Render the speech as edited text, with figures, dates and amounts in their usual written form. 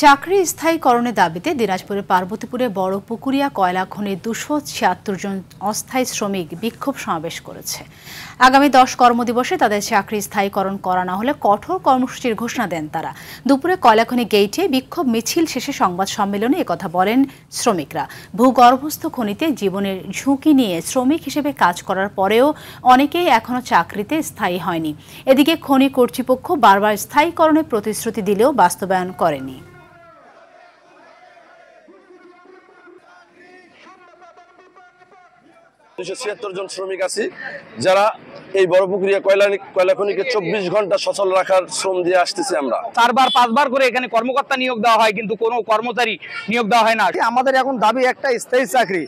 চাকরি স্থায়ীকরণের দাবিতে দিনাজপুরের পার্বতীপুরে বড় পুকুরিয়া কয়লা খনির 276 জন অস্থায়ী শ্রমিক বিক্ষোভ সমাবেশ করেছে। আগামী 10 কর্মদিবসে তাদের চাকরি স্থায়ীকরণ করা না হলে কঠোর কর্মসূচির ঘোষণা দেন তারা। দুপুরে কয়লাখনি গেইটে বিক্ষোভ মিছিল শেষে সংবাদ সম্মেলনে একথা বলেন শ্রমিকরা। ভূগর্ভস্থ খনিতে জীবনের ঝুঁকি নিয়ে শ্রমিক হিসেবে কাজ করার পরেও অনেকেই এখনো চাকরিতে স্থায়ী হয়নি। এদিকে খনি কর্তৃপক্ষ বারবার স্থায়ীকরণের প্রতিশ্রুতি দিলেও বাস্তবায়ন করেনি। 276 জন শ্রমিক আছি যারা এই বড় পুকুরিয়া কয়লা খনিকে 24 ঘন্টা সচল রাখার শ্রম দিয়ে আসতেছি। আমরা 4-5 বার করে এখানে কর্মকর্তা নিয়োগ দেওয়া হয়, কিন্তু কোনো কর্মচারী নিয়োগ দেওয়া হয় না। আমাদের এখন দাবি একটা স্থায়ী চাকরি।